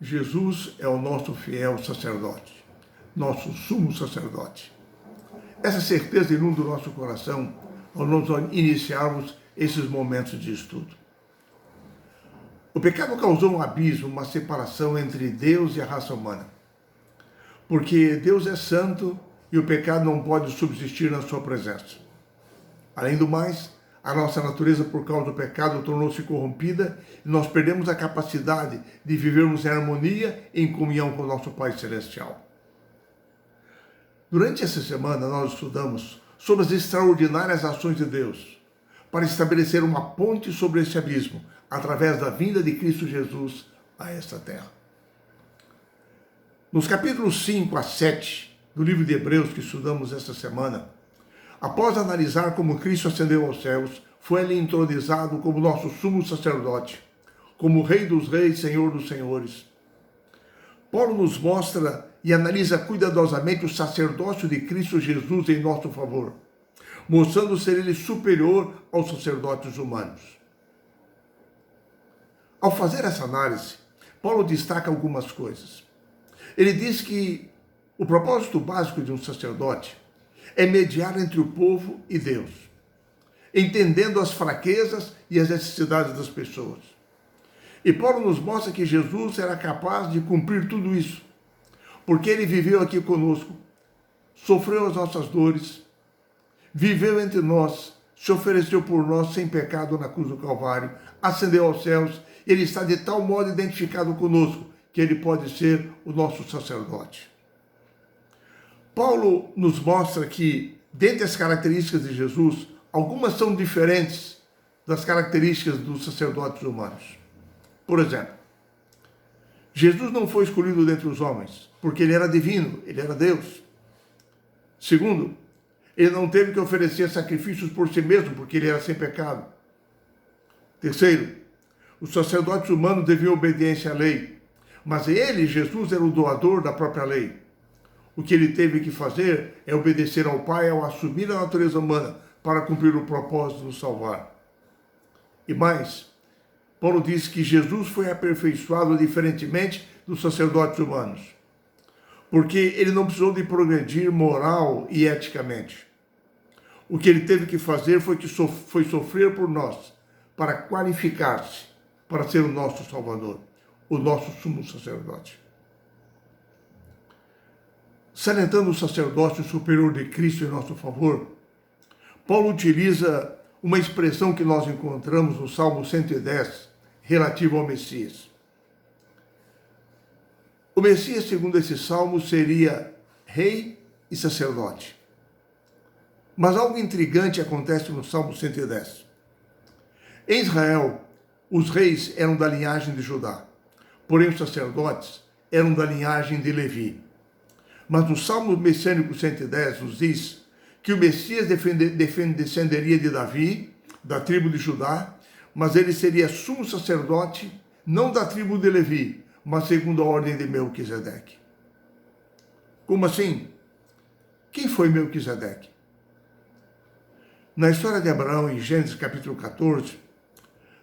Jesus é o nosso fiel sacerdote, nosso sumo sacerdote. Essa certeza inunda o nosso coração ao nós iniciarmos esses momentos de estudo. O pecado causou um abismo, uma separação entre Deus e a raça humana. Porque Deus é santo e o pecado não pode subsistir na sua presença. Além do mais, a nossa natureza, por causa do pecado, tornou-se corrompida e nós perdemos a capacidade de vivermos em harmonia e em comunhão com o nosso Pai Celestial. Durante essa semana, nós estudamos sobre as extraordinárias ações de Deus para estabelecer uma ponte sobre esse abismo através da vinda de Cristo Jesus a esta terra. Nos capítulos 5 a 7 do livro de Hebreus que estudamos esta semana, após analisar como Cristo ascendeu aos céus, foi ele entronizado como nosso sumo sacerdote, como Rei dos Reis, Senhor dos Senhores. Paulo nos mostra e analisa cuidadosamente o sacerdócio de Cristo Jesus em nosso favor, mostrando ser ele superior aos sacerdotes humanos. Ao fazer essa análise, Paulo destaca algumas coisas. Ele diz que o propósito básico de um sacerdote é mediar entre o povo e Deus, entendendo as fraquezas e as necessidades das pessoas. E Paulo nos mostra que Jesus era capaz de cumprir tudo isso, porque ele viveu aqui conosco, sofreu as nossas dores, viveu entre nós, se ofereceu por nós sem pecado na cruz do Calvário, ascendeu aos céus, ele está de tal modo identificado conosco que ele pode ser o nosso sacerdote. Paulo nos mostra que, dentre as características de Jesus, algumas são diferentes das características dos sacerdotes humanos. Por exemplo, Jesus não foi escolhido dentre os homens, porque ele era divino, ele era Deus. Segundo, ele não teve que oferecer sacrifícios por si mesmo, porque ele era sem pecado. Terceiro, os sacerdotes humanos deviam obediência à lei, mas ele, Jesus, era o doador da própria lei. O que ele teve que fazer é obedecer ao Pai ao assumir a natureza humana para cumprir o propósito de nos salvar. E mais, Paulo diz que Jesus foi aperfeiçoado diferentemente dos sacerdotes humanos, porque ele não precisou de progredir moral e eticamente. O que ele teve que fazer foi sofrer por nós, para qualificar-se para ser o nosso Salvador, o nosso sumo sacerdote. Salientando o sacerdócio superior de Cristo em nosso favor, Paulo utiliza uma expressão que nós encontramos no Salmo 110, relativo ao Messias. O Messias, segundo esse salmo, seria rei e sacerdote. Mas algo intrigante acontece no Salmo 110. Em Israel, os reis eram da linhagem de Judá, porém os sacerdotes eram da linhagem de Levi. Mas no Salmo Messiânico 110 nos diz que o Messias descenderia de Davi, da tribo de Judá, mas ele seria sumo sacerdote, não da tribo de Levi, mas segundo a ordem de Melquisedeque. Como assim? Quem foi Melquisedeque? Na história de Abraão, em Gênesis capítulo 14,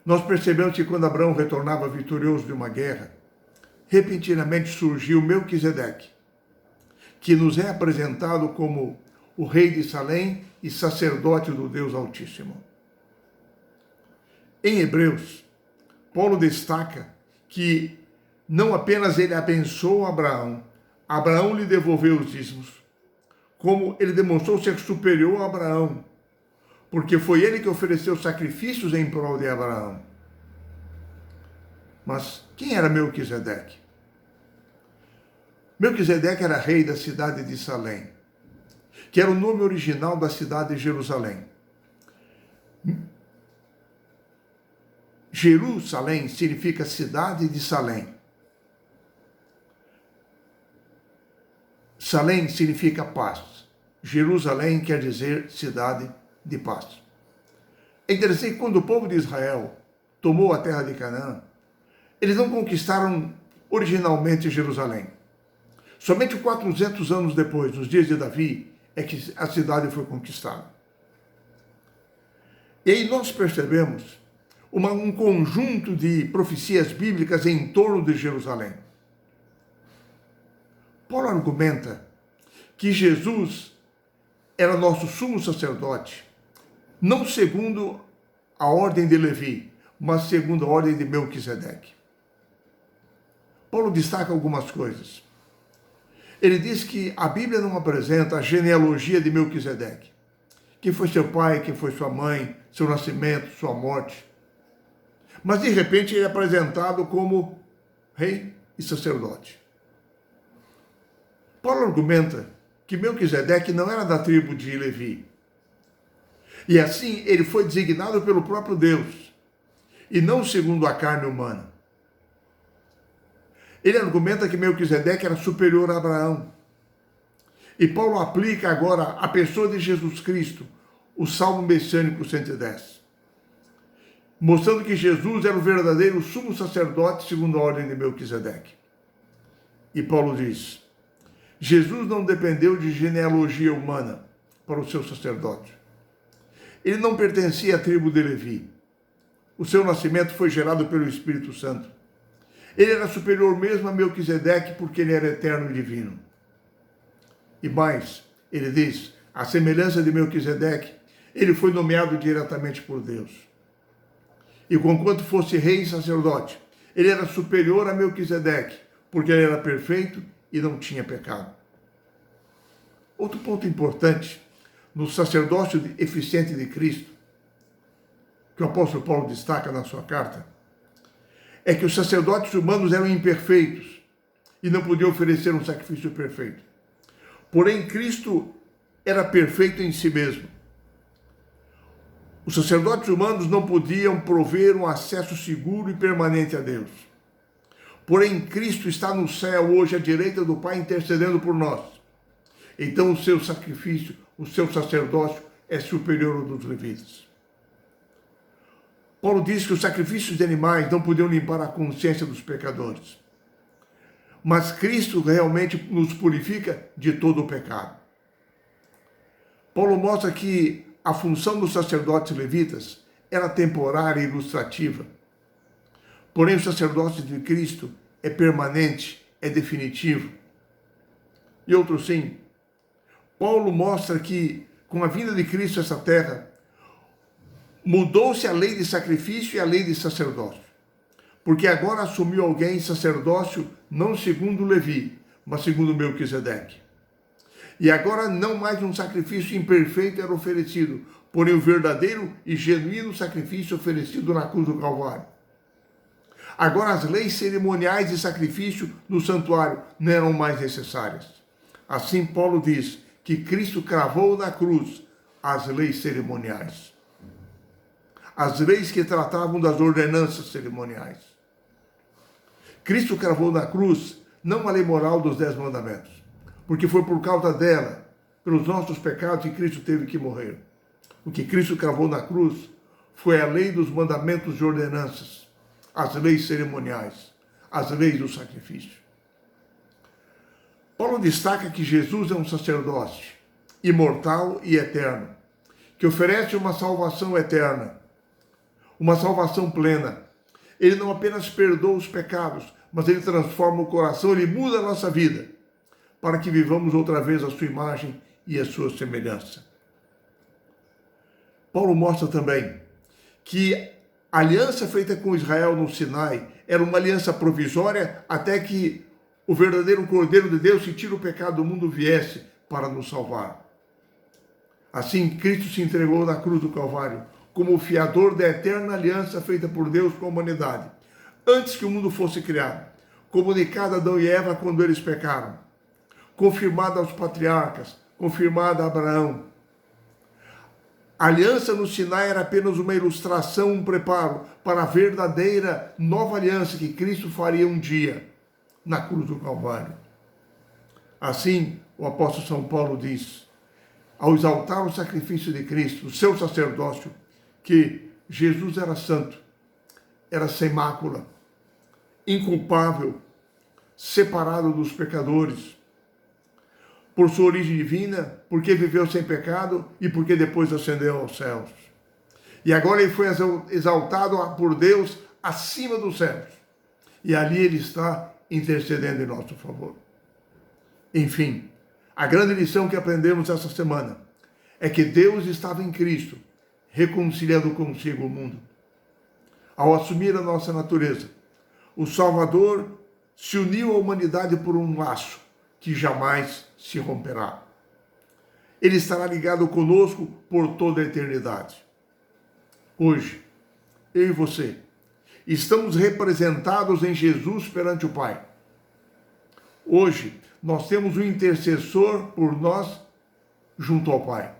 nós percebemos que quando Abraão retornava vitorioso de uma guerra, repentinamente surgiu Melquisedeque, que nos é apresentado como o rei de Salém e sacerdote do Deus Altíssimo. Em Hebreus, Paulo destaca que não apenas ele abençoou Abraão, Abraão lhe devolveu os dízimos, como ele demonstrou ser superior a Abraão, porque foi ele que ofereceu sacrifícios em prol de Abraão. Mas quem era Melquisedeque? Melquisedeque era rei da cidade de Salém, que era o nome original da cidade de Jerusalém. Jerusalém significa cidade de Salém. Salém significa paz. Jerusalém quer dizer cidade de paz. É interessante que quando o povo de Israel tomou a terra de Canaã, eles não conquistaram originalmente Jerusalém. Somente 400 anos depois, nos dias de Davi, é que a cidade foi conquistada. E aí nós percebemos um conjunto de profecias bíblicas em torno de Jerusalém. Paulo argumenta que Jesus era nosso sumo sacerdote, não segundo a ordem de Levi, mas segundo a ordem de Melquisedeque. Paulo destaca algumas coisas. Ele diz que a Bíblia não apresenta a genealogia de Melquisedeque. Quem foi seu pai, quem foi sua mãe, seu nascimento, sua morte. Mas de repente ele é apresentado como rei e sacerdote. Paulo argumenta que Melquisedeque não era da tribo de Levi. E assim ele foi designado pelo próprio Deus, e não segundo a carne humana. Ele argumenta que Melquisedeque era superior a Abraão. E Paulo aplica agora à pessoa de Jesus Cristo o Salmo Messiânico 110, mostrando que Jesus era o verdadeiro sumo sacerdote segundo a ordem de Melquisedeque. E Paulo diz: Jesus não dependeu de genealogia humana para o seu sacerdócio. Ele não pertencia à tribo de Levi. O seu nascimento foi gerado pelo Espírito Santo. Ele era superior mesmo a Melquisedeque porque ele era eterno e divino. E mais, ele diz, à semelhança de Melquisedeque, ele foi nomeado diretamente por Deus. E conquanto fosse rei e sacerdote, ele era superior a Melquisedeque, porque ele era perfeito e não tinha pecado. Outro ponto importante no sacerdócio eficiente de Cristo, que o apóstolo Paulo destaca na sua carta, é que os sacerdotes humanos eram imperfeitos e não podiam oferecer um sacrifício perfeito. Porém, Cristo era perfeito em si mesmo. Os sacerdotes humanos não podiam prover um acesso seguro e permanente a Deus. Porém, Cristo está no céu hoje à direita do Pai intercedendo por nós. Então, o seu sacrifício, o seu sacerdócio é superior ao dos levitas. Paulo diz que os sacrifícios de animais não podiam limpar a consciência dos pecadores. Mas Cristo realmente nos purifica de todo o pecado. Paulo mostra que a função dos sacerdotes levitas era temporária e ilustrativa. Porém, o sacerdócio de Cristo é permanente, é definitivo. E outro sim. Paulo mostra que, com a vinda de Cristo a essa terra, mudou-se a lei de sacrifício e a lei de sacerdócio. Porque agora assumiu alguém sacerdócio não segundo Levi, mas segundo Melquisedeque. E agora não mais um sacrifício imperfeito era oferecido, porém o verdadeiro e genuíno sacrifício oferecido na cruz do Calvário. Agora as leis cerimoniais de sacrifício no santuário não eram mais necessárias. Assim Paulo diz que Cristo cravou na cruz as leis cerimoniais. As leis que tratavam das ordenanças cerimoniais. Cristo cravou na cruz não a lei moral dos 10 mandamentos, porque foi por causa dela, pelos nossos pecados, que Cristo teve que morrer. O que Cristo cravou na cruz foi a lei dos mandamentos de ordenanças, as leis cerimoniais, as leis do sacrifício. Paulo destaca que Jesus é um sacerdote imortal e eterno, que oferece uma salvação eterna, uma salvação plena. Ele não apenas perdoa os pecados, mas ele transforma o coração, ele muda a nossa vida, para que vivamos outra vez a sua imagem e a sua semelhança. Paulo mostra também que a aliança feita com Israel no Sinai era uma aliança provisória até que o verdadeiro Cordeiro de Deus que tira o pecado do mundo viesse para nos salvar. Assim, Cristo se entregou na cruz do Calvário como o fiador da eterna aliança feita por Deus com a humanidade, antes que o mundo fosse criado, comunicada a Adão e Eva quando eles pecaram, confirmada aos patriarcas, confirmada a Abraão. A aliança no Sinai era apenas uma ilustração, um preparo para a verdadeira nova aliança que Cristo faria um dia na cruz do Calvário. Assim, o apóstolo São Paulo diz, ao exaltar o sacrifício de Cristo, o seu sacerdócio, que Jesus era santo, era sem mácula, inculpável, separado dos pecadores, por sua origem divina, porque viveu sem pecado e porque depois ascendeu aos céus. E agora ele foi exaltado por Deus acima dos céus. E ali ele está intercedendo em nosso favor. Enfim, a grande lição que aprendemos essa semana é que Deus estava em Cristo, reconciliando consigo o mundo. Ao assumir a nossa natureza, o Salvador se uniu à humanidade por um laço que jamais se romperá. Ele estará ligado conosco por toda a eternidade. Hoje, eu e você, estamos representados em Jesus perante o Pai. Hoje, nós temos um intercessor por nós junto ao Pai.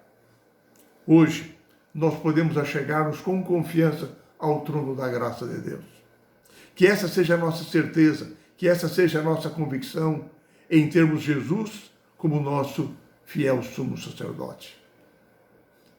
Hoje, nós podemos achegar-nos com confiança ao trono da graça de Deus. Que essa seja a nossa certeza, que essa seja a nossa convicção em termos Jesus como nosso fiel sumo sacerdote.